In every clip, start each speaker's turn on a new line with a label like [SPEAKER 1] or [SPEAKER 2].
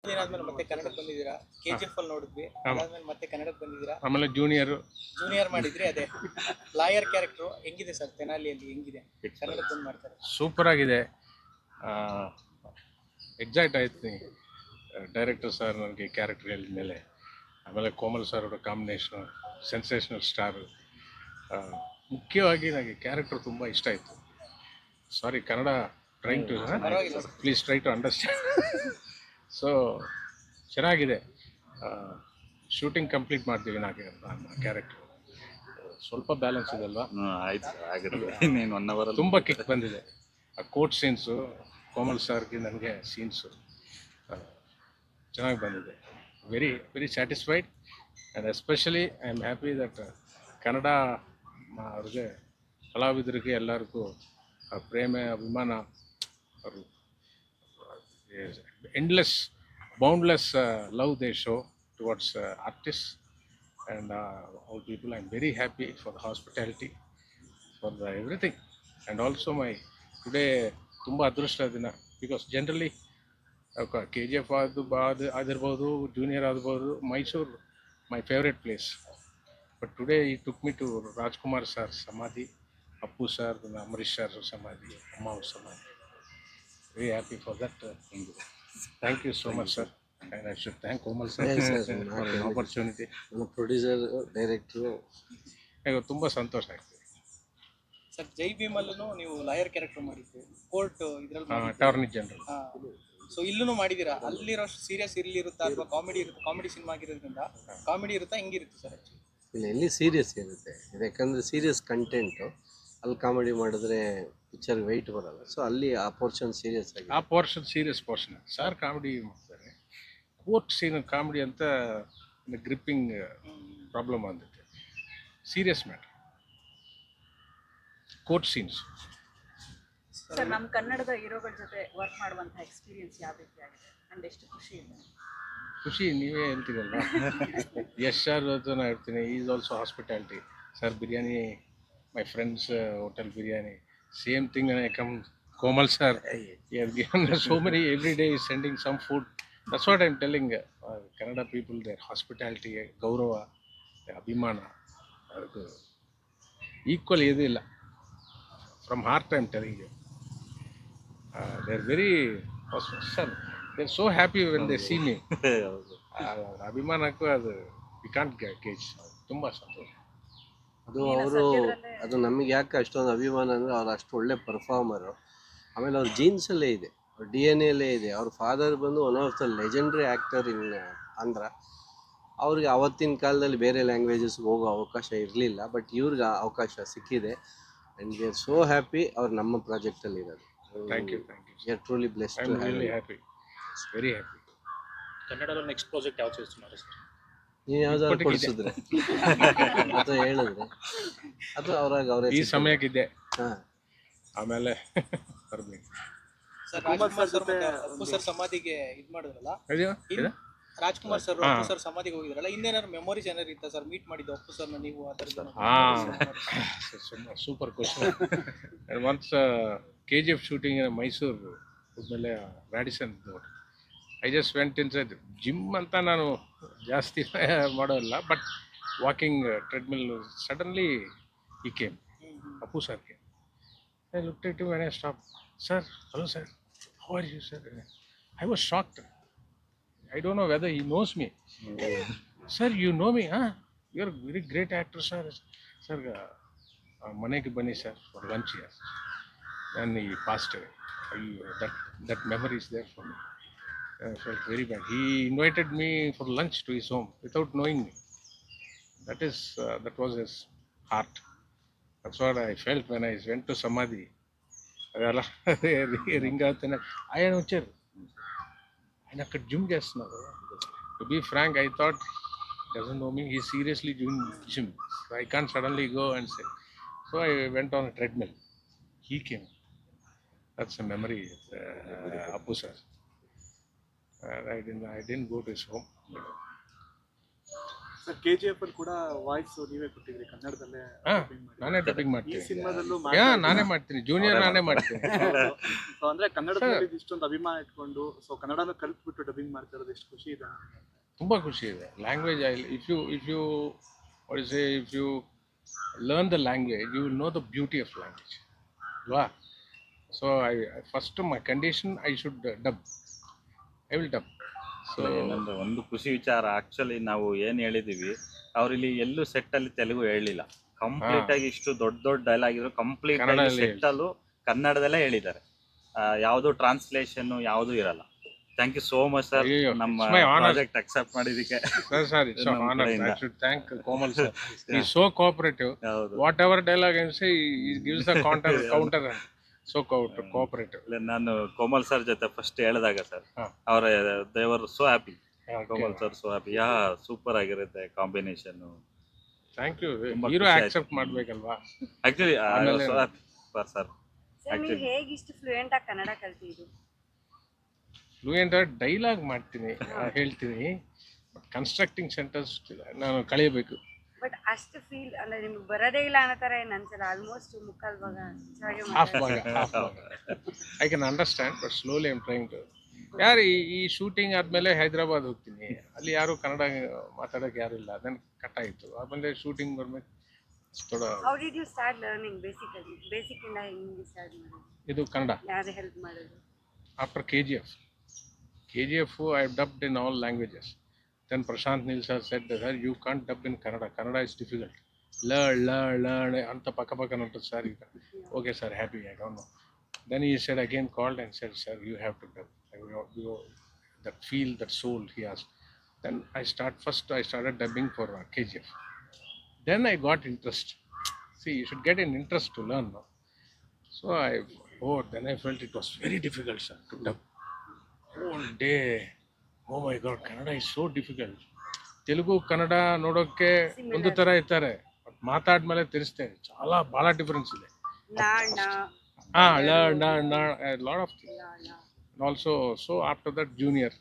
[SPEAKER 1] ಏನಾದ್ಮೇಲೆ ಮತ್ತೆ ಕನ್ನಡಕ್ಕೆ ಬಂದಿದ್ದೀರಾ? KGF ಅಲ್ಲಿ ನೋಡಿದ್ವಿ, ಅದಾದ್ಮೇಲೆ ಮತ್ತೆ ಕನ್ನಡಕ್ಕೆ ಬಂದಿದ್ದೀರಾ.
[SPEAKER 2] ಆಮೇಲೆ ಜೂನಿಯರ್
[SPEAKER 1] ಮಾಡಿದ್ರಿ. ಅದೇ ಲಾಯರ್ ಕ್ಯಾರೆಕ್ಟರ್ ಹೆಂಗಿದೆ ಸರ್? ತೆನಾಲಿಯಲ್ಲಿ ಹೆಂಗಿದೆ? ಕನ್ನಡಕ್ಕೆ ಬಂದು ಮಾಡ್ತಾರೆ.
[SPEAKER 2] ಸೂಪರ್ ಆಗಿದೆ. ಎಕ್ಸೈಟ್ ಆಯ್ತು ಡೈರೆಕ್ಟರ್ ಸರ್ ನನಗೆ ಕ್ಯಾರೆಕ್ಟರ್ ಹೇಳಿದ ಮೇಲೆ. ಆಮೇಲೆ ಕೋಮಲ್ ಸರ್ ಅವರ ಕಾಂಬಿನೇಷನ್ ಸೆನ್ಸೇಷನಲ್ ಸ್ಟಾರ್. ಮುಖ್ಯವಾಗಿ ನನಗೆ ಕ್ಯಾರೆಕ್ಟರ್ ತುಂಬ ಇಷ್ಟ ಆಯಿತು. Sorry, Kannada trying to please try to understand. So ಚೆನ್ನಾಗಿದೆ. ಶೂಟಿಂಗ್ ಕಂಪ್ಲೀಟ್ ಮಾಡ್ತೀವಿ ನಾನು ಕ್ಯಾರೆಕ್ಟರ್. ಸ್ವಲ್ಪ ಬ್ಯಾಲೆನ್ಸ್ ಇದೆ ಅಲ್ವಾ?
[SPEAKER 3] ಆಯ್ತು ಆಗಿರಲಿ. ಇನ್ನೇನು 1 ಅವರ್
[SPEAKER 2] ತುಂಬ ಕಿಕ್ ಬಂದಿದೆ. ಆ ಕೋರ್ಟ್ ಸೀನ್ಸು, ಕೋಮಲ್ ಸರ್ಗೆ ನನಗೆ ಸೀನ್ಸು ಚೆನ್ನಾಗಿ ಬಂದಿದೆ. Very very satisfied. And especially I am happy that Kannada ಅವ್ರಿಗೆ, ಕಲಾವಿದರಿಗೆ ಎಲ್ಲರಿಗೂ ಪ್ರೇಮ ಅಭಿಮಾನ, ಅವರು endless boundless love they show towards artist and all people. I'm very happy for the hospitality, for the everything, and also my today ತುಂಬ ಅದೃಷ್ಟ ದಿನ. Because generally KGF ಆಗಿರ್ಬೋದು, junior ಆಗ್ಬೋದು, Mysuru my favourite place. But today ಈ took me to Rajkumar sir ಸಮಾಧಿ, Appu sir, Ambareesh sir ಸಮಾಧಿ, ಅಮ್ಮ ಅವ್ರ ಸಮಾಧಿ. Very happy for that. Thank you so much sir. And I should thank Komal sir for an opportunity.
[SPEAKER 4] Producer, director,
[SPEAKER 2] ಈಗ ತುಂಬ ಸಂತೋಷ ಆಗ್ತದೆ.
[SPEAKER 1] ಸರ್, ಜೈ ಭೀಮಲ್ಲೂ ನೀವು ಲಾಯರ್ ಕ್ಯಾರೆಕ್ಟರ್ ಮಾಡಿದ್ರಿ, ಕೋರ್ಟ್ ಇದ್ರಲ್ಲಿ
[SPEAKER 2] ಅಟಾರ್ನಿ ಜನರಲ್.
[SPEAKER 1] ಸೊ ಇಲ್ಲೂ ಮಾಡಿದ್ದೀರಾ. ಅಲ್ಲಿರೋ ಸೀರಿಯಸ್ ಇರುತ್ತಾ ಅಥವಾ ಕಾಮಿಡಿ ಇರುತ್ತೆ? ಕಾಮಿಡಿ ಸಿನಿಮಾ ಆಗಿರೋದ್ರಿಂದ ಕಾಮಿಡಿ ಇರುತ್ತಾ, ಹೆಂಗಿರುತ್ತೆ ಸರ್?
[SPEAKER 4] ಇಲ್ಲ, ಎಲ್ಲಿ ಸೀರಿಯಸ್ ಇರುತ್ತೆ. ಯಾಕಂದರೆ ಸೀರಿಯಸ್ ಕಂಟೆಂಟು, ಅಲ್ಲಿ ಕಾಮಿಡಿ ಮಾಡಿದ್ರೆ ಪಿಕ್ಚರ್ ವೆಯ್ಟ್ ಬರಲ್ಲ. ಸೊ ಅಲ್ಲಿ ಆ ಪೋರ್ಷನ್ ಸೀರಿಯಸ್ ಆಗಿ,
[SPEAKER 2] ಆ portion serious portion. Sir comedy ಮಾಡ್ತಾರೆ. ಕೋರ್ಟ್ ಸೀನ್ ಕಾಮಿಡಿ ಅಂತ ಗ್ರಿಪ್ಪಿಂಗ್ ಪ್ರಾಬ್ಲಮ್ ಅಂದಿದೆ. Serious matter court scenes.
[SPEAKER 5] Sir, ನಮ್ಮ ಕನ್ನಡದ ಹೀರೋಗಳ ಜೊತೆ ವರ್ಕ್ ಮಾಡುವಂಥ ಎಕ್ಸ್ಪೀರಿಯನ್ಸ್ ಯಾವ ರೀತಿ ಆಗಿದೆ ಅಂಡ್ ಎಷ್ಟು ಖುಷಿ ಇದೆ?
[SPEAKER 2] ಖುಷಿ ನೀವೇ ಹೇಳ್ತೀರಲ್ಲ. ಯಶ್ ಸರ್ ಜೊತೆ ನಾನು ಹೇಳ್ತೀನಿ, is also hospitality. Sir biryani, my friends hotel biryani, same thing. I come Komal sir, he has given us so many, every day is sending some food. That's what I'm telling Kannada people, their hospitality, gaurava, their abhimana, equal edilla. From heart I'm telling you. They're very, sir, they're so happy when they see me. ಅಭಿಮಾನಕ್ಕೂ ಅದು we can't gauge. ತುಂಬ ಸಂತೋಷ.
[SPEAKER 4] ಅದು ನಮಗೆ ಯಾಕೆ ಅಷ್ಟೊಂದು ಅಭಿಮಾನ ಅಂದರೆ, ಅವ್ರು ಅಷ್ಟು ಒಳ್ಳೆ ಪರ್ಫಾರ್ಮರು. ಆಮೇಲೆ ಅವ್ರ ಜೀನ್ಸಲ್ಲೇ ಇದೆ, ಅವ್ರ DNA ಇದೆ. ಅವ್ರ ಫಾದರ್ ಬಂದು one of the legendary actor ಇನ್ ಆಂಧ್ರ. ಅವ್ರಿಗೆ ಆವತ್ತಿನ ಕಾಲದಲ್ಲಿ ಬೇರೆ ಲ್ಯಾಂಗ್ವೇಜಸ್ಗೆ ಹೋಗೋ ಅವಕಾಶ ಇರಲಿಲ್ಲ, ಬಟ್ ಇವ್ರಿಗೆ ಅವಕಾಶ ಸಿಕ್ಕಿದೆ. And we are so happy ಅವ್ರು ನಮ್ಮ ಪ್ರಾಜೆಕ್ಟಲ್ಲಿ ಇರೋದು.
[SPEAKER 2] Thank you.
[SPEAKER 4] We are truly blessed.
[SPEAKER 2] I am really happy, very happy.
[SPEAKER 3] ಕನ್ನಡದ ನೆಕ್ಸ್ಟ್ ಪ್ರಾಜೆಕ್ಟ್ ಯಾವ್ದು చేస్తున్నారు ಸರ್?
[SPEAKER 4] ನೀವು ಯಾವ್ದಾದ್ರು ಕೊಡಿಸಿದ್ರೆ ಅಥವಾ ಹೇಳಿದ್ರೆ ಅಥವಾ ಅವರೇ
[SPEAKER 2] ಈ ಸಮಯಕ್ಕಿದೆ.
[SPEAKER 4] ಹಾಂ,
[SPEAKER 2] ಆಮೇಲೆ ಬರ್ಬೇಕು.
[SPEAKER 1] ಸರ್, ರಾಜ್ಕುಮಾರ್ ಸರ್ ಮತ್ತೆ ಅಪ್ಪು ಸರ್ ಸಮಾಧಿಗೆ ಇದು ಮಾಡಿದ್ರಲ್ಲ, ರಾಜ್ಕುಮಾರ್ ಸರ್ ಅಪ್ಪು ಸರ್ ಸಮಾಧಿಗೆ ಹೋಗಿದ್ರಲ್ಲ, ಇನ್ನೇನಾದ್ರು ಮೆಮೊರೀಸ್ ಏನಾದ್ರು ಇತ್ತ ಸರ್? ಮೀಟ್ ಮಾಡಿದ್ದು ಅಪ್ಪು ಸರ್ನ ನೀವು? ಆ ಥರದ್ದು
[SPEAKER 2] super question. Once KGF shooting Mysuru ಹೋದ್ಮೇಲೆ Radisson I just went inside gym ಅಂತ. ನಾನು ಜಾಸ್ತಿ ಮಾಡೋಲ್ಲ, ಬಟ್ ವಾಕಿಂಗ್ ಟ್ರೆಡ್ಮಿಲ್. ಸಡನ್ಲಿ ಈ came, Appu sir came. I looked at him and I stopped. Sir, hello sir, how are you sir? I was shocked. I don't know whether he knows me. Sir, you know me, huh? You're a very great actor sir. Sir, manege bani sir for lunch here. And he passed away. That memory is there for me. I felt very bad. He invited me for lunch to his home without knowing me. That was his heart. That's what I felt when I went to Samadhi. ಅದೆಲ್ಲ ring ಆಗ್ತಾನೆ. ఆయన వచ్చారు, ఆయన అక్కడ gym చేస్తున్నారు. To be frank, I thought doesn't know me, he seriously doing gym. I can't suddenly go and say. So I went on a treadmill. He came. That's a memory, Appu sir. I didn't go to his home.
[SPEAKER 6] Sir KGF ಅಲ್ಲಿ ಕೂಡ voice ನೀವೇ ಕೊಟ್ಟಿದ್ರಿ ಕನ್ನಡದಲ್ಲೇ
[SPEAKER 2] ಹಾಂ
[SPEAKER 6] dubbing ಮಾಡಿ.
[SPEAKER 2] ನಾನೇ dubbing
[SPEAKER 6] ಈ
[SPEAKER 2] ಮಾಡ್ತೀನಿ.
[SPEAKER 6] ಸಿನಿಮಾದಲ್ಲೂ
[SPEAKER 2] ನಾನೇ ಮಾಡ್ತೀನಿ, ಜೂನಿಯರ್ ನಾನೇ ಮಾಡ್ತೀನಿ.
[SPEAKER 6] ಸೊ ಅಂದ್ರೆ ಕನ್ನಡದಲ್ಲಿ ಇಷ್ಟೊಂದು ಅಭಿಮಾನ ಇಟ್ಕೊಂಡು ಸೊ ಕನ್ನಡನ ಕಲ್ತ್ಬಿಟ್ಟು ಡಬ್ಬಿಂಗ್ ಮಾಡ್ತಾ ಇರೋದು ಎಷ್ಟು ಖುಷಿ ಇದೆ.
[SPEAKER 2] ತುಂಬ ಖುಷಿ ಇದೆ. Language if you learn the language you will know the beauty of language ಅಲ್ವಾ. So first my condition I should dub, I will dub. So
[SPEAKER 3] ಏನಂದ್ರೆ ಒಂದು ಖುಷಿ ವಿಚಾರ, ಆಕ್ಚುಲಿ ನಾವು ಏನು ಹೇಳಿದೀವಿ ಅವ್ರಿಲ್ಲಿ ಎಲ್ಲೂ ಸೆಟ್ಟಲ್ಲಿ ತೆಲುಗು ಹೇಳಿಲ್ಲ. ಕಂಪ್ಲೀಟ್ ಆಗಿ ಇಷ್ಟು ದೊಡ್ಡ ಡೈಲಾಗ್ ಇದ್ರು ಕಂಪ್ಲೀಟ್ ಆಗಿ
[SPEAKER 2] ಕನ್ನಡದಲ್ಲೇ
[SPEAKER 3] ಸೆಟ್ಟಲ್ಲೂ ಕನ್ನಡದಲ್ಲೇ ಹೇಳಿದ್ದಾರೆ. ಯಾವುದು ಟ್ರಾನ್ಸ್ಲೇಷನ್ ಯಾವುದು ಇರಲ್ಲ. Thank you so much sir,
[SPEAKER 2] ಅಯ್ಯೋ,
[SPEAKER 3] ನಮ್ಮ
[SPEAKER 2] it's my honor.
[SPEAKER 3] Project accept ಮಾಡಿದ್ದಕ್ಕೆ.
[SPEAKER 2] sir, it's an
[SPEAKER 3] ನಮ್ಮ
[SPEAKER 2] honor.
[SPEAKER 3] ಕಡೆಯಿಂದ.
[SPEAKER 2] I should thank Komal sir. He's so cooperative.
[SPEAKER 3] ಹೌದು.
[SPEAKER 2] Whatever dialogue I say, he gives the counter and so cooperative.
[SPEAKER 3] ಇಲ್ಲ, ನಾನು Komal sir ಜೊತೆ first ಹೇಳಿದಾಗ ಸರ್
[SPEAKER 2] ಹಾ.
[SPEAKER 3] ಅವರ ದೇವರ್ so happy.
[SPEAKER 2] Okay.
[SPEAKER 3] Komal sir so happy. Super ಆಗಿರುತ್ತೆ ಕಾಂಬಿನೇಷನ್.
[SPEAKER 2] Thank you.
[SPEAKER 3] ತುಂಬಾ
[SPEAKER 2] Hero
[SPEAKER 3] ಖುಷಿ ಆಯ್ತು.
[SPEAKER 2] accept ಮಾಡ್ಬೇಕಲ್ವಾ.
[SPEAKER 3] ಆಕ್ಚುಲಿ
[SPEAKER 2] ಆಮೇಲೆ-
[SPEAKER 3] so happy for sir.
[SPEAKER 5] Sir ನೀವು ಹೇಗೆ ಇಷ್ಟು ಫ್ಲೂಯೆಂಟ್ ಆಗಿ ಕನ್ನಡ ಕಲ್ತಿದ್ದು?
[SPEAKER 2] ಫ್ಲೂಯೆಂಟ್ ಡೈಲಾಗ್ ಮಾಡ್ತೀನಿ, ಹೇಳ್ತೀನಿ. ಕನ್ಸ್ಟ್ರಕ್ಟಿಂಗ್ ಸೆಂಟೆನ್ಸ್ ನಾನು ಕಲಿಯಬೇಕು.
[SPEAKER 5] ಬಟ್ ಅಷ್ಟು ಫೀಲ್ ಅಂದ್ರೆ ನಿಮ್ಗೆ ಬರೋದೇ ಇಲ್ಲ ಅನ್ನೋ ಥರ ಏನು ಅನ್ಸಲ್ಲ. ಆಲ್ಮೋಸ್ಟ್ ಮುಕ್ಕಾಲ್ ಭಾಗ ಚೆನ್ನಾಗಿ
[SPEAKER 2] ಹಾಫ್ ಭಾಗ I can understand, but slowly I'm trying to. ಯಾರು ಈ ಶೂಟಿಂಗ್ ಆದಮೇಲೆ ಹೈದ್ರಾಬಾದ್ ಹೋಗ್ತೀನಿ, ಅಲ್ಲಿ ಯಾರು ಕನ್ನಡ ಮಾತಾಡೋಕೆ ಯಾರು ಇಲ್ಲ, ಅದನ್ನು ಕಟ್ ಆಯಿತು. ಆಮೇಲೆ ಶೂಟಿಂಗ್ ಬರ್ಬೇಕು ಥೋಡ.
[SPEAKER 5] How did you start learning basic ಇಂದ ಹೆಂಗೆ ಸ್ಟಾರ್ಟ್ ಮಾಡೋದು?
[SPEAKER 2] ಇದು ಕನ್ನಡ
[SPEAKER 5] ಯಾರು ಹೆಲ್ಪ್ ಮಾಡೋದು?
[SPEAKER 2] After KGF I have dubbed in all languages. Then Prashant Nil sir said that sir, you can't dub in Kannada. Kannada is difficult. Learn anta paka nuntu sir. Okay sir, happy, I don't know. Then he said again, called and said, sir, you have to dub. That feel, that soul he has. Then I started dubbing for KGF. Then I got interest. See, you should get an interest to learn, no? So then I felt it was very difficult, sir, to dub. Whole day, oh my God, Kannada is so difficult. Telugu Kannada ನೋಡೋಕ್ಕೆ ಒಂದು ಥರ ಇರ್ತಾರೆ, but ಮಾತಾಡ್ಮೇಲೆ ತಿಳಿಸ್ತೇನೆ ಭಾಳ difference ಇದೆ. Lot of things. Also so after that junior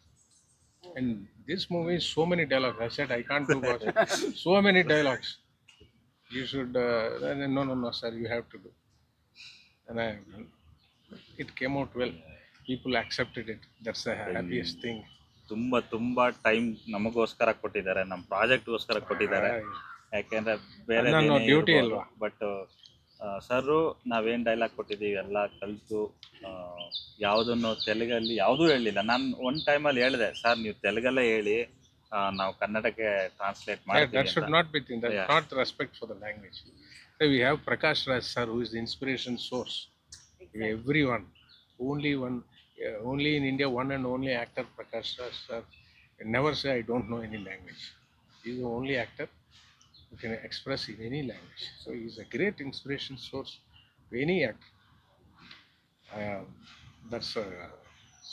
[SPEAKER 2] and this movie so many dialogues. I said I can't do much. So many dialogues. You should no sir, you have to do. And it came out well. People accepted it. That's the happiest thing.
[SPEAKER 3] ತುಂಬಾ time ನಮಗೋಸ್ಕರ ಕೊಟ್ಟಿದ್ದಾರೆ, ನಮ್ಮ ಪ್ರಾಜೆಕ್ಟ್ಗೋಸ್ಕರ ಕೊಟ್ಟಿದ್ದಾರೆ. ಯಾಕೆಂದ್ರೆ ಬೇರೆ
[SPEAKER 2] duty ಅಲ್ವಾ.
[SPEAKER 3] But ಸರು ನಾವೇನು dialogue ಕೊಟ್ಟಿದ್ದೀವಿ ಎಲ್ಲ ಕಲಿತು ಯಾವುದನ್ನು ತೆಲುಗಲ್ಲಿ ಯಾವುದೂ ಹೇಳಿಲ್ಲ. ನಾನು ಒಂದು ಟೈಮಲ್ಲಿ ಹೇಳಿದೆ, ಸರ್ ನೀವು ತೆಲುಗಲ್ಲೇ ಹೇಳಿ, ನಾವು ಕನ್ನಡಕ್ಕೆ ಟ್ರಾನ್ಸ್ಲೇಟ್
[SPEAKER 2] That
[SPEAKER 3] ಮಾಡ್ತೀವಿ
[SPEAKER 2] should
[SPEAKER 3] ಅಂತ.
[SPEAKER 2] not be thing. That's not respect for the language. So we have Prakash Raj sir, who is the inspiration source. Everyone, only in India, one and only actor, Prakash Raj sir. Never say I don't know any language. He is the only actor who can express in any language. So he is a great inspiration source to any actor.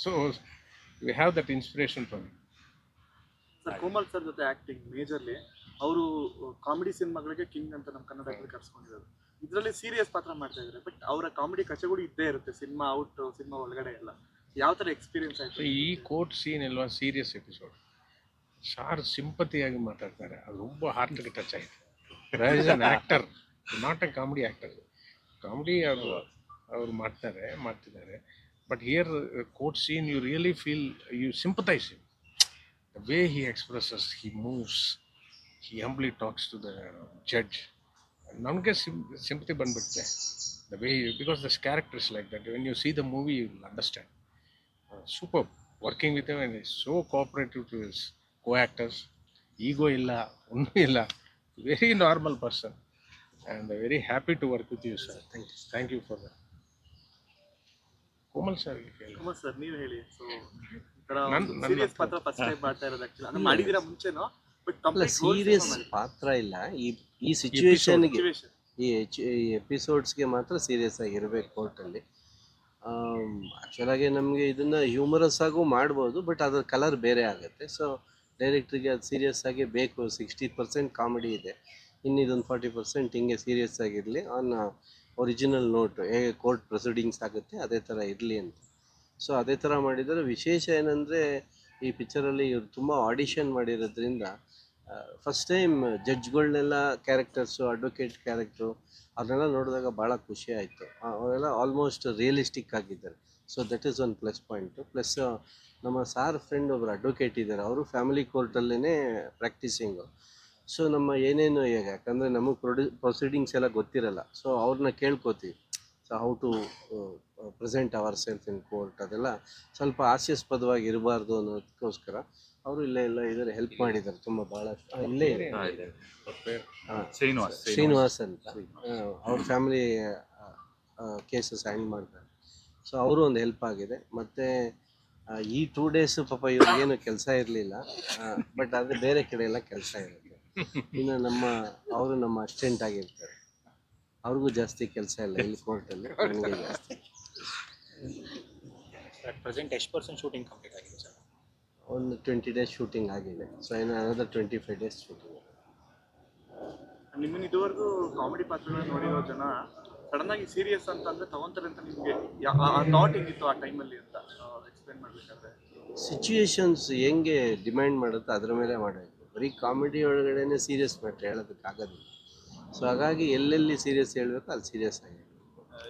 [SPEAKER 2] So we have that inspiration from him.
[SPEAKER 6] Sir Komal sir ಜೊತೆ acting majorly ಅವರು comedy ಸಿನಿಮಾಗಳಿಗೆ king ಅಂತ ನಮ್ಮ ಕನ್ನಡದಲ್ಲಿ ಕರ್ಸ್ಕೊಂಡಿರೋದು. ಇದರಲ್ಲಿ serious ಪಾತ್ರ ಮಾಡ್ತಾ ಇದ್ದಾರೆ, ಬಟ್ ಅವರ ಕಾಮಿಡಿ ಕಚಗುಡಿ ಇದ್ದೇ ಇರುತ್ತೆ ಸಿನಿಮಾ ಔಟ್, ಸಿನಿಮಾ ಒಳಗಡೆ ಎಲ್ಲ. ಯಾವ ಥರ ಎಕ್ಸ್ಪೀರಿಯನ್ಸ್ ಆಯ್ತು?
[SPEAKER 2] ಈ ಕೋರ್ಟ್ ಸೀನ್ ಅಲ್ವಾ ಸೀರಿಯಸ್ ಎಪಿಸೋಡ್. ಸಾರ್ ಸಿಂಪತಿಯಾಗಿ ಮಾತಾಡ್ತಾರೆ, ಅದು ತುಂಬ ಹಾರ್ಟ್ಗೆ ಟಚ್ ಆಯಿತು. That is an actor, not a comedy actor. Comedy ಅವರು ಮಾಡ್ತಿದ್ದಾರೆ, but here court scene you really feel, you sympathise him. The way he expresses, he moves, he humbly talks to the judge. Namaga sympathy bandubitte. The way, because this character is like that. When you see the movie, you will understand. Superb. Working with him, and he's so cooperative to his co-actors. Ego illa, unnu illa. Very normal person. And very happy to work with you, sir. Thank you for that. Komal sir,
[SPEAKER 6] Komal sir ನೀವು ಹೇಳಿ. So serious ಪಾತ್ರ first time ಮಾಡ್ತಾ ಇರೋದು actually, ಅಂದ್ರೆ ಮಾಡಿದಿರಾ ಮುಂಚೆನೋ, but complete
[SPEAKER 4] serious ಪಾತ್ರ ಇಲ್ಲ. ಈ ಸಿಚುವೇಶನ್ಗೆ, ಈ ಎಪಿಸೋಡ್ಸ್ಗೆ ಮಾತ್ರ ಸೀರಿಯಸ್ ಆಗಿರ್ಬೇಕು ಕೋರ್ಟಲ್ಲಿ. ಆ್ಯಕ್ಚುಲಾಗಿ ನಮಗೆ ಇದನ್ನು ಹ್ಯೂಮರಸ್ ಆಗೂ ಮಾಡ್ಬೋದು, ಬಟ್ ಅದರ ಕಲರ್ ಬೇರೆ ಆಗುತ್ತೆ. ಸೊ ಡೈರೆಕ್ಟ್ರಿಗೆ ಅದು ಸೀರಿಯಸ್ ಆಗಿ ಬೇಕು. 60% ಕಾಮಿಡಿ ಇದೆ, ಇನ್ನು ಇದೊಂದು 40% ಹಿಂಗೆ ಸೀರಿಯಸ್ ಆಗಿರಲಿ ಆನ್ ಒರಿಜಿನಲ್ ನೋಟ್. ಹೇಗೆ ಕೋರ್ಟ್ ಪ್ರೊಸೀಡಿಂಗ್ಸ್ ಆಗುತ್ತೆ ಅದೇ ಥರ ಇರಲಿ ಅಂತ. ಸೊ ಅದೇ ಥರ ಮಾಡಿದರೆ ವಿಶೇಷ ಏನಂದರೆ, ಈ ಪಿಕ್ಚರಲ್ಲಿ ಇವರು ತುಂಬ ಆಡಿಷನ್ ಮಾಡಿರೋದ್ರಿಂದ ಫಸ್ಟ್ ಟೈಮ್ ಜಡ್ಜ್ಗಳನ್ನೆಲ್ಲ ಕ್ಯಾರೆಕ್ಟರ್ಸು, ಅಡ್ವೊಕೇಟ್ ಕ್ಯಾರೆಕ್ಟ್ರು ಅದನ್ನೆಲ್ಲ ನೋಡಿದಾಗ ಭಾಳ ಖುಷಿ ಆಯಿತು. ಅವರೆಲ್ಲ ಆಲ್ಮೋಸ್ಟ್ ರಿಯಲಿಸ್ಟಿಕ್ ಆಗಿದ್ದಾರೆ. So that is one plus point. Plus ನಮ್ಮ ಸಾರ್ ಫ್ರೆಂಡ್ ಒಬ್ಬರು ಅಡ್ವೊಕೇಟ್ ಇದ್ದಾರೆ, ಅವರು ಫ್ಯಾಮಿಲಿ ಕೋರ್ಟಲ್ಲೇ ಪ್ರಾಕ್ಟೀಸಿಂಗು. ಸೊ ನಮ್ಮ ಏನೇನು ಈಗ ಯಾಕಂದರೆ ನಮಗೆ ಪ್ರೊಸೀಡಿಂಗ್ಸ್ ಎಲ್ಲ ಗೊತ್ತಿರಲ್ಲ, ಸೊ ಅವ್ರನ್ನ ಕೇಳ್ಕೊತೀವಿ. So how to present our self in court, ಅದೆಲ್ಲ ಸ್ವಲ್ಪ ಹಾಸ್ಯಾಸ್ಪದವಾಗಿ ಇರಬಾರ್ದು ಅನ್ನೋದಕ್ಕೋಸ್ಕರ ಅವರು ಇಲ್ಲೇ ಎಲ್ಲ ಇದ್ದಾರೆ, ಹೆಲ್ಪ್ ಮಾಡಿದ್ದಾರೆ ತುಂಬ ಭಾಳಷ್ಟು. ಇಲ್ಲೇ ಇದೆ ಶ್ರೀನಿವಾಸ್ ಅಂತ, ಅವ್ರ ಫ್ಯಾಮಿಲಿ ಕೇಸಸ್ ಹ್ಯಾಂಡ್ ಮಾಡ್ತಾರೆ. ಸೊ ಅವರು ಒಂದು ಹೆಲ್ಪ್ ಆಗಿದೆ. ಮತ್ತು ಈ 2 days ಪಾಪ ಇವ್ರಿಗೇನು ಕೆಲಸ ಇರಲಿಲ್ಲ, ಬಟ್ ಆದರೆ ಬೇರೆ ಕಡೆ ಎಲ್ಲ ಕೆಲಸ ಇರುತ್ತೆ. ಇನ್ನು ಅವರು ನಮ್ಮ ಅಸಿಸ್ಟೆಂಟ್ ಆಗಿರ್ತಾರೆ, ಅವ್ರಿಗೂ ಜಾಸ್ತಿ ಕೆಲಸ ಇಲ್ಲ ಇಲ್ಲಿ ಕೋರ್ಟಲ್ಲಿ, ನನಗೆ ಜಾಸ್ತಿ.
[SPEAKER 1] ಪ್ರೆಸೆಂಟ್ ಎಷ್ಟು ಪರ್ಸೆಂಟ್ ಶೂಟಿಂಗ್ ಕಂಪ್ಲೀಟ್ ಆಗಿದೆ ಸರ್?
[SPEAKER 4] ಒಂದು 20 days ಶೂಟಿಂಗ್ ಆಗಿದೆ. ಸೊ ಇನ್ನು ಅನದರ್ 25 days ಶೂಟಿಂಗ್.
[SPEAKER 6] ನಿಮ್ಮನ್ನ ಇದುವರೆಗೂ ಕಾಮಿಡಿ ಪಾತ್ರಗಳನ್ನ ನೋಡಿರೋ ಜನ ಸಡನ್ ಆಗಿ ಸೀರಿಯಸ್ ಅಂತಂದ್ರೆ ತಗೊಂತಾರೆ ಅಂತ ನಿಮ್ಗೆ ಆ ಥಾಟ್ ಹೆಂಗಿತ್ತು ಆ ಟೈಮಲ್ಲಿ ಅಂತ ಎಕ್ಸ್ಪ್ಲೇನ್ ಮಾಡ್ಬೇಕಾದ್ರೆ?
[SPEAKER 4] ಸಿಚುಯೇಷನ್ಸ್ ಹೆಂಗೆ ಡಿಮ್ಯಾಂಡ್ ಮಾಡುತ್ತೋ ಅದ್ರ ಮೇಲೆ ಮಾಡಬೇಕು. ಬರೀ ಕಾಮಿಡಿ ಒಳಗಡೆನೆ ಸೀರಿಯಸ್ ಮ್ಯಾಟ್ರ್ ಹೇಳೋದಕ್ಕಾಗೋದಿಲ್ಲ. ಸೊ ಹಾಗಾಗಿ ಎಲ್ಲೆಲ್ಲಿ ಸೀರಿಯಸ್ ಹೇಳಬೇಕು ಅಲ್ಲಿ ಸೀರಿಯಸ್ ಆಗಿ.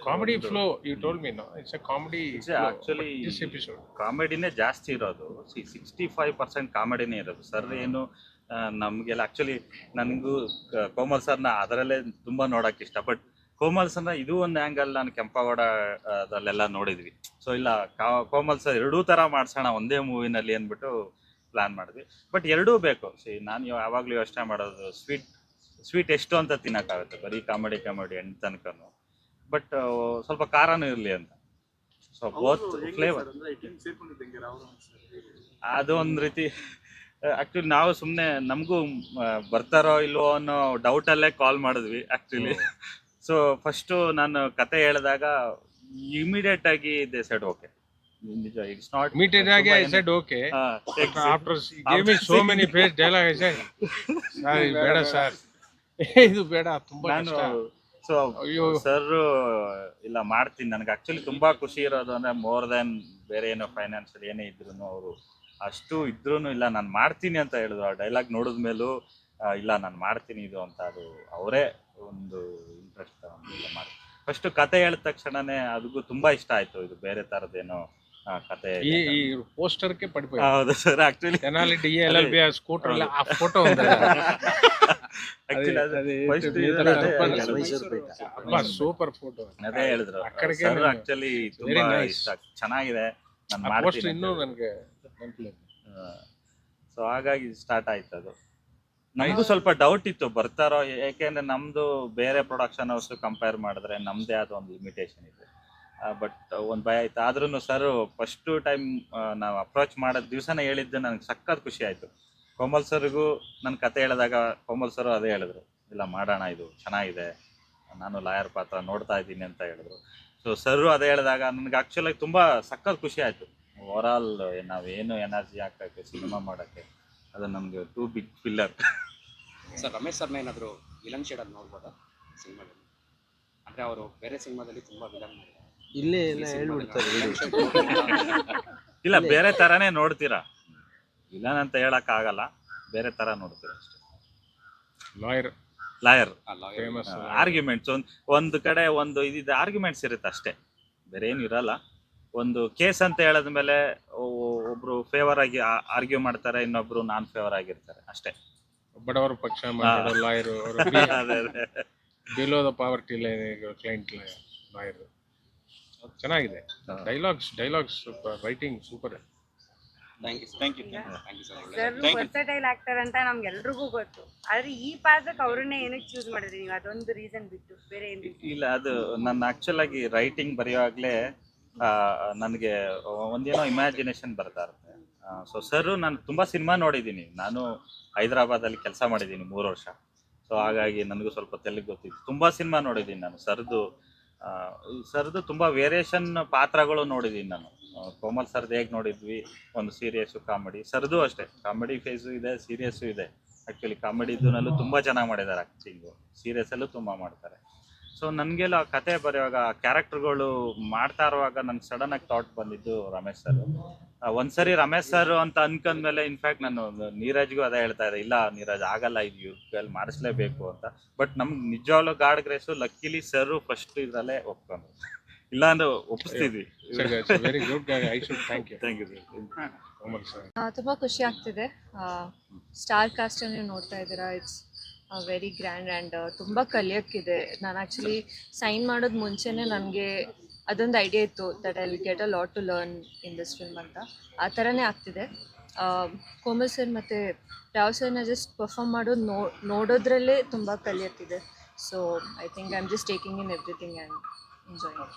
[SPEAKER 2] Comedy flow you told me, no it's a comedy.
[SPEAKER 3] Actually
[SPEAKER 2] this episode
[SPEAKER 3] ಕಾಮಿಡಿನೇ ಜಾಸ್ತಿ ಇರೋದು. 65% ಕಾಮಿಡಿನೇ ಇರೋದು. ಸರ್ ಏನು ನಮಗೆಲ್ಲ ಆ್ಯಕ್ಚುಲಿ ನನಗೂ ಕೋಮಲ್ ಸರ್ನ ಅದರಲ್ಲೇ ತುಂಬ ನೋಡೋಕೆ ಇಷ್ಟ. ಬಟ್ ಕೋಮಲ್ ಸರ್ನ ಇದು ಒಂದು ಆ್ಯಂಗಲ್ ನಾನು ಕೆಂಪಗೌಡ ಅದಲ್ಲೆಲ್ಲ ನೋಡಿದ್ವಿ. ಸೊ ಇಲ್ಲ ಕೋಮಲ್ ಸರ್ ಎರಡೂ ಥರ ಮಾಡಿಸೋಣ ಒಂದೇ ಮೂವಿನಲ್ಲಿ ಅಂದ್ಬಿಟ್ಟು ಪ್ಲ್ಯಾನ್ ಮಾಡಿದ್ವಿ. ಬಟ್ ಎರಡೂ ಬೇಕು. ನಾನು ಯಾವಾಗಲೂ ಯೋಚನೆ ಮಾಡೋದು ಸ್ವೀಟ್ ಎಷ್ಟು ಅಂತ ತಿನ್ನೋಕ್ಕಾಗುತ್ತೆ, ಬರೀ ಕಾಮಿಡಿ ಎಂಡ್ ತನಕನೂ. ಬಟ್ ಸ್ವಲ್ಪ ಖಾರನೂ ಇರಲಿ ಅಂತ. ಸೊ ಬೋತ್ ಫ್ಲೇವರ್ ಅದು ಒಂದು ರೀತಿ. ಆ್ಯಕ್ಚುಲಿ ನಾವು ಸುಮ್ಮನೆ ನಮಗೂ ಬರ್ತಾರೋ ಇಲ್ವೋ ಅನ್ನೋ ಡೌಟಲ್ಲೇ ಕಾಲ್ ಮಾಡಿದ್ವಿ ಆ್ಯಕ್ಚುಲಿ. ಸೊ ಫಸ್ಟು ನಾನು ಕತೆ ಹೇಳಿದಾಗ ಇಮಿಡಿಯೇಟ್ ಆಗಿ ದೇ ಸೆಡ್ ಓಕೆ. ನಿಜ, it's not
[SPEAKER 2] immediately I said okay. After he gave me so many page dialogue, I said sir ಬೇಡ ಸರ್, ಇದು ಬೇಡ, ತುಂಬಾ ಕಷ್ಟ.
[SPEAKER 3] ಸೊ ಸರ್ ಇಲ್ಲ ಮಾಡ್ತೀನಿ. ನನಗೆ ಆ್ಯಕ್ಚುಲಿ ತುಂಬ ಖುಷಿ ಇರೋದು ಅಂದರೆ ಮೋರ್ ದೆನ್ ಬೇರೆ ಏನೋ ಫೈನಾನ್ಷಿಯಲ್ ಏನೇ ಇದ್ರು ಅವರು ಅಷ್ಟು ಇದ್ರೂ ಇಲ್ಲ ನಾನು ಮಾಡ್ತೀನಿ ಅಂತ ಹೇಳಿದ್ರು. ಆ ಡೈಲಾಗ್ ನೋಡಿದ ಮೇಲೂ ಇಲ್ಲ ನಾನು ಮಾಡ್ತೀನಿ ಇದು ಅಂತ, ಅದು ಅವರೇ ಒಂದು ಇಂಟ್ರೆಸ್ಟ್ ತಗೊಂಡು ಮಾಡಿ. ಫಸ್ಟು ಕತೆ ಹೇಳಿದ ತಕ್ಷಣನೇ ಅದಕ್ಕೂ ತುಂಬ ಇಷ್ಟ ಆಯಿತು. ಇದು ಬೇರೆ ಥರದ್ದೇನೋ ಕತೆ.
[SPEAKER 2] ಈ ಪೋಸ್ಟರ್ಗೆ ಪಡಿపోయి.
[SPEAKER 3] ಹೌದು sir, actually
[SPEAKER 2] Tenali DLLB scooter ಅಲ್ಲಿ ಆ ಫೋಟೋ ಒಂದು ಸೂಪರ್ ಫೋಟೋ.
[SPEAKER 3] ಅದೇ ಹೇಳಿದ್ರು ಸರ್, ಆಕ್ಚುಲಿ ತುಂಬಾ ಇಷ್ಟ, ಚೆನ್ನಾಗಿದೆ, ನಾನು ಮಾಡ್ತೀನಿ
[SPEAKER 2] ಇನ್ನೂ ನನಗೆ.
[SPEAKER 3] ಸೊ ಹಾಗಾಗಿ ಸ್ಟಾರ್ಟ್ ಆಯ್ತು ಅದು. ನಮಗೂ ಸ್ವಲ್ಪ ಡೌಟ್ ಇತ್ತು ಬರ್ತಾರೋ, ಯಾಕೆಂದ್ರೆ ನಮ್ದು ಬೇರೆ ಪ್ರೊಡಕ್ಷನ್ ಹೌಸ್ ಕಂಪೇರ್ ಮಾಡಿದ್ರೆ ನಮ್ದೇ ಆದ ಒಂದು ಲಿಮಿಟೇಷನ್ ಇದೆ. ಬಟ್ ಒಂದು ಭಯ ಆಯ್ತು. ಆದ್ರೂ ಸರ್ ಫಸ್ಟ್ ಟೈಮ್ ನಾವು ಅಪ್ರೋಚ್ ಮಾಡೋದು ದಿವಸನೇ ಹೇಳಿದ್ದು ನನಗೆ ಸಖತ್ ಖುಷಿ ಆಯಿತು. ಕೋಮಲ್ ಸರ್ಗೂ ನನ್ನ ಕತೆ ಹೇಳಿದಾಗ ಕೋಮಲ್ ಸರ್ ಅದೇ ಹೇಳಿದ್ರು, ಇಲ್ಲ ಮಾಡೋಣ, ಇದು ಚೆನ್ನಾಗಿದೆ, ನಾನು ಲಾಯರ್ ಪಾತ್ರ ನೋಡ್ತಾ ಇದ್ದೀನಿ ಅಂತ ಹೇಳಿದ್ರು. ಸೊ ಸರ್ ಅದೇ ಹೇಳಿದಾಗ ನನಗೆ ಆ್ಯಕ್ಚುಲಾಗಿ ತುಂಬ ಸಖತ್ ಖುಷಿ ಆಯಿತು. ಓವರಾಲ್ ನಾವೇನು ಎನರ್ಜಿ ಹಾಕೋಕ್ಕೆ ಸಿನಿಮಾ ಮಾಡೋಕ್ಕೆ ಅದು ನಮಗೆ too big pillar.
[SPEAKER 7] Sir Ramesh ಸರ್ನ ಏನಾದರೂ ವಿಲನ್ ಶೇಡಲ್ಲಿ ನೋಡ್ಬೋದಾ ಸಿನಿಮಾದಲ್ಲಿ? ಅಂದರೆ ಅವರು ಬೇರೆ ಸಿನಿಮಾದಲ್ಲಿ ತುಂಬ ವಿಲನ್ ಮಾಡಿದ್ದಾರೆ.
[SPEAKER 4] ಇಲ್ಲೇ ಎಲ್ಲ ಹೇಳ್ಬಿಡ್ತಾರೆ.
[SPEAKER 3] ಇಲ್ಲ, ಬೇರೆ ಥರನೇ ನೋಡ್ತೀರಾ, ವಿಲನ್ ಅಂತ ಹೇಳೋಕ್ಕಾಗಲ್ಲ, ಬೇರೆ ಥರ ನೋಡ್ತೀರಾ ಅಷ್ಟೇ. ಲಾಯರ್ ಆರ್ಗ್ಯುಮೆಂಟ್ಸ್ ಒಂದು ಕಡೆ ಒಂದು ಇದಿದೆ, ಆರ್ಗ್ಯುಮೆಂಟ್ಸ್ ಇರುತ್ತೆ ಅಷ್ಟೇ, ಬೇರೆ ಏನು ಇರಲ್ಲ. ಒಂದು ಕೇಸ್ ಅಂತ ಹೇಳಿದ್ಮೇಲೆ ಒಬ್ರು ಫೇವರ್ ಆಗಿ ಆರ್ಗ್ಯೂ ಮಾಡ್ತಾರೆ, ಇನ್ನೊಬ್ರು ನಾನ್ ಫೇವರ್ ಆಗಿರ್ತಾರೆ ಅಷ್ಟೇ.
[SPEAKER 2] ಬಡವರ ಪಕ್ಷ lawyer, below the poverty line client lawyer. ಚೆನ್ನಾಗಿದೆ. Dialogues writing super.
[SPEAKER 5] Sir versatile actor ಅಂತ ನಮ್ಗೆಲ್ರಿಗೂ ಗೊತ್ತು, ಆದ್ರೆ ಈ ಪಾತ್ರಕ್ಕೆ ಅವ್ರನ್ನೇ ಏನಕ್ಕೆ ಚೂಸ್ ಮಾಡಿದ್ರಿ ನೀವು? ಅದೊಂದು ರೀಸನ್ ಬಿಟ್ಟು ಬೇರೆ ಏನು
[SPEAKER 3] ಇಲ್ಲ. ಅದು ನನ್ನ ಆಕ್ಚುಲ್ ಆಗಿ ರೈಟಿಂಗ್ ಬರೆಯುವಾಗಲೇ ನನಗೆ ಒಂದೇನೋ ಇಮ್ಯಾಜಿನೇಷನ್ ಬರ್ತಾ ಇರುತ್ತೆ. ಸೊ ಸರ್ ನಾನು ತುಂಬ ಸಿನಿಮಾ ನೋಡಿದ್ದೀನಿ, ನಾನು ಹೈದರಾಬಾದಲ್ಲಿ ಕೆಲಸ ಮಾಡಿದ್ದೀನಿ 3 ವರ್ಷ. ಸೊ ಹಾಗಾಗಿ ನನಗೂ ಸ್ವಲ್ಪ ತೆಲುಗು ಗೊತ್ತಿತ್ತು, ತುಂಬ ಸಿನಿಮಾ ನೋಡಿದ್ದೀನಿ ನಾನು. ಸರ್ದು ತುಂಬ ವೇರಿಯೇಷನ್ ಪಾತ್ರಗಳು ನೋಡಿದ್ದೀನಿ ನಾನು. ಕೋಮಲ್ ಸರ್ದು ಹೇಗೆ ನೋಡಿದ್ವಿ, ಒಂದು ಸೀರಿಯಸ್ಸು ಕಾಮಿಡಿ, ಸರ್ದು ಅಷ್ಟೇ ಕಾಮಿಡಿ ಫೇಸು ಇದೆ, ಸೀರಿಯಸ್ಸು ಇದೆ. ಆ್ಯಕ್ಚುಲಿ ಕಾಮಿಡಿನಲ್ಲೂ ತುಂಬ ಚೆನ್ನಾಗಿ ಮಾಡಿದ್ದಾರೆ ಆ್ಯಕ್ಟಿಂಗು, ಸೀರಿಯಸ್ಸಲ್ಲೂ ತುಂಬ ಮಾಡ್ತಾರೆ. ಸೊ ನನಗೆಲ್ಲ ಆ ಕತೆ ಬರೆಯುವಾಗ ಕ್ಯಾರೆಕ್ಟರ್ಗಳು ಮಾಡ್ತಾ ಇರುವಾಗ ನಂಗೆ ಸಡನ್ ಆಗಿ ಥಾಟ್ ಬಂದಿದ್ದು ರಮೇಶ್ ಸರ್. ಒಂದ್ಸರಿ ರಮೇಶ್ ಸರ್ ಅಂತ ಅನ್ಕೊಂಡ್ಮೇಲೆ ಇನ್ಫ್ಯಾಕ್ಟ್ ನಾನು ನೀರಜ್ಗೂ ಅದೇ ಹೇಳ್ತಾ ಇದ್ದೆ, ಇಲ್ಲ ನೀರಜ್ ಆಗಲ್ಲ, ಇದು ಇವ್ರ ಕೈಯಲ್ಲಿ ಮಾಡಿಸ್ಲೇಬೇಕು ಅಂತ. ಬಟ್ ನಮ್ಗೆ ನಿಜವಾಗ್ಲೂ god grace, luckily sir first ಇದ್ರಲ್ಲೇ ಒಪ್ಕೊಂಡು, ಇಲ್ಲ ಅಂದ್ರೆ ಒಪ್ಪಿಸ್ತಿದ್ವಿ.
[SPEAKER 2] Very good, I should thank you.
[SPEAKER 3] Thank you sir.
[SPEAKER 8] ತುಂಬ ಖುಷಿ ಆಗ್ತಿದೆ. ಸ್ಟಾರ್ ಕಾಸ್ಟ್ ನೀವು ನೋಡ್ತಾ ಇದ್ದೀರಾ, ಇಟ್ಸ್ ವೆರಿ ಗ್ರ್ಯಾಂಡ್ ಆ್ಯಂಡ್ ತುಂಬ ಕಲಿಯೋಕ್ಕಿದೆ. ನಾನು ಆ್ಯಕ್ಚುಲಿ ಸೈನ್ ಮಾಡೋದು ಮುಂಚೆನೇ ನನಗೆ ಅದೊಂದು ಐಡಿಯಾ ಇತ್ತು that I will get a lot to learn in this film ಅಂತ. ಆ ಥರನೇ ಆಗ್ತಿದೆ. ಕೋಮಲ್ ಸರ್ ಮತ್ತು ರಾವ್ ಸರ್ನ ಜಸ್ಟ್ ಪರ್ಫಾರ್ಮ್ ಮಾಡೋದು ನೋಡೋದ್ರಲ್ಲೇ ತುಂಬ ಕಲಿಯೋಕ್ಕಿದೆ. So I think I am just taking in everything and enjoying.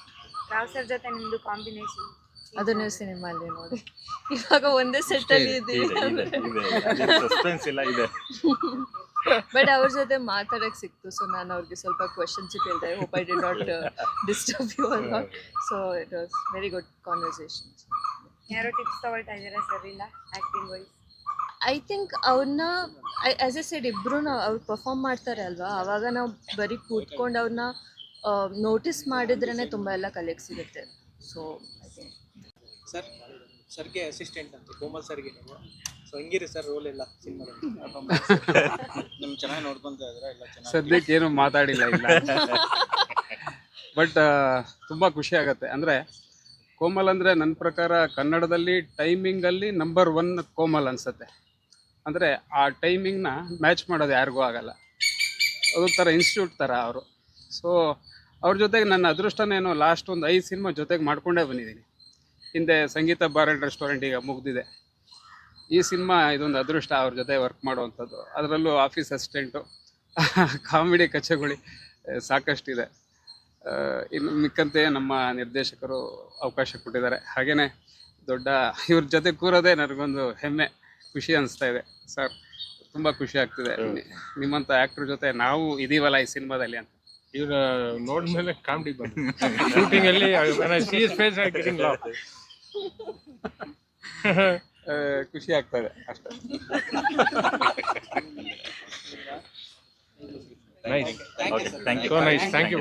[SPEAKER 5] Rao sir ಜೊತೆ ನಿಮ್ಮದು ಕಾಂಬಿನೇಷನ್
[SPEAKER 8] ಅದು ನೀವು ಸಿನಿಮಾಲ್ಲಿ ನೋಡಿ. ಇವಾಗ ಒಂದೇ ಸೆಟ್ಟಲ್ಲಿ ಇದ್ದೀವಿ
[SPEAKER 3] ಸಸ್ಪೆನ್ಸ್ ಇಲ್ಲ ಇದೆ.
[SPEAKER 8] ಬಟ್ ಅವ್ರ ಜೊತೆ ಮಾತಾಡಕ್ಕೆ ಸಿಕ್ತು. ಸೊ ನಾನು ಅವ್ರಿಗೆ ಸ್ವಲ್ಪ ಕ್ವೆಶನ್ಸ್ ಕೇಳಿದೆ. Hope I did not disturb you or not. So it was very good conversations.
[SPEAKER 5] ಯಾರೋ ಟಿಪ್ಸ್ ತಗೊಳ್ತಾ ಇದ್ದೀರಾ ಸರ್ ಇಲ್ಲ ಆ್ಯಕ್ಟಿಂಗ್ ವೈಸ್?
[SPEAKER 8] ಐ ಥಿಂಕ್ ಅವ್ರನ್ನ ಆ್ಯಸ್ ಎ ಸೈಡ್ ಇಬ್ಬರು ಅವ್ರು ಪರ್ಫಾರ್ಮ್ ಮಾಡ್ತಾರೆ ಅಲ್ವಾ, ಆವಾಗ ನಾವು ಬರೀ ಕೂತ್ಕೊಂಡು ಅವ್ರನ್ನ ನೋಟಿಸ್ ಮಾಡಿದ್ರೇ ತುಂಬ ಎಲ್ಲ ಕಲಿಯಕ್ಕೆ ಸಿಗುತ್ತೆ. ಸೊ ಐ ಥಿಂಕ್
[SPEAKER 1] ಸರ್ಗೆ ಅಸಿಸ್ಟೆಂಟ್ ಅಂತ ಕೋಮಲ್ ಸರ್ಗೆ ನೀವು. ಸೊ ಹೆಂಗಿರಿ ಸರ್ ರೋಲ್ ಎಲ್ಲ ಸಿನಿಮಾದಲ್ಲಿ? ನಿಮ್ಗೆ ಚೆನ್ನಾಗಿ ನೋಡ್ಕೊಂತ ಇದ್ರೆ ಎಲ್ಲ ಚೆನ್ನಾಗಿ?
[SPEAKER 9] ಸದ್ಯಕ್ಕೆ ಏನು ಮಾತಾಡಿಲ್ಲ ಇಲ್ಲ. ಬಟ್ ತುಂಬ ಖುಷಿ ಆಗುತ್ತೆ. ಅಂದರೆ ಕೋಮಲ್ ಅಂದರೆ ನನ್ನ ಪ್ರಕಾರ ಕನ್ನಡದಲ್ಲಿ ಟೈಮಿಂಗಲ್ಲಿ ನಂಬರ್ 1 ಕೋಮಲ್ ಅನಿಸುತ್ತೆ. ಅಂದರೆ ಆ ಟೈಮಿಂಗ್ನ ಮ್ಯಾಚ್ ಮಾಡೋದು ಯಾರಿಗೂ ಆಗಲ್ಲ. ಅದೊಂದು ಥರ ಇನ್ಸ್ಟಿಟ್ಯೂಟ್ ಥರ ಅವರು. ಸೊ ಅವ್ರ ಜೊತೆಗೆ ನನ್ನ ಅದೃಷ್ಟನೇನೋ ಲಾಸ್ಟ್ ಒಂದು 5 ಸಿನಿಮಾ ಜೊತೆಗೆ ಮಾಡ್ಕೊಂಡೇ ಬಂದಿದ್ದೀನಿ. ಹಿಂದೆ ಸಂಗೀತ ಬಾರ್ ಆ್ಯಂಡ್ ರೆಸ್ಟೋರೆಂಟ್ ಈಗ ಮುಗ್ದಿದೆ. ಈ ಸಿನಿಮಾ ಇದೊಂದು ಅದೃಷ್ಟ ಅವ್ರ ಜೊತೆ ವರ್ಕ್ ಮಾಡುವಂಥದ್ದು. ಅದರಲ್ಲೂ ಆಫೀಸ್ ಅಸಿಸ್ಟೆಂಟು, ಕಾಮಿಡಿ ಕಚಗುಳಿ ಸಾಕಷ್ಟಿದೆ. ಇನ್ನು ಮಿಕ್ಕಂತೆ ನಮ್ಮ ನಿರ್ದೇಶಕರು ಅವಕಾಶ ಕೊಟ್ಟಿದ್ದಾರೆ. ಹಾಗೆಯೇ ದೊಡ್ಡ ಇವ್ರ ಜೊತೆ ಕೂರೋದೇ ನನಗೊಂದು ಹೆಮ್ಮೆ, ಖುಷಿ ಅನಿಸ್ತಾ ಇದೆ ಸರ್. ತುಂಬ ಖುಷಿ ಆಗ್ತಿದೆ ನಿಮ್ಮಂಥ ಆ್ಯಕ್ಟ್ರ್ ಜೊತೆ ನಾವು ಇದೀವಲ್ಲ ಈ ಸಿನಿಮಾದಲ್ಲಿ ಅಂತ.
[SPEAKER 2] ಇವ್ರ ನೋಡಿದ್ಮೇಲೆ ಕಾಮಿಡಿ ಬಂತು ಶೂಟಿಂಗಲ್ಲಿ. Face getting laugh.
[SPEAKER 9] ಖುಷಿ ಆಗ್ತದೆ ಅಷ್ಟೇ.
[SPEAKER 2] Nice,
[SPEAKER 3] thank you.
[SPEAKER 2] So nice, thank you.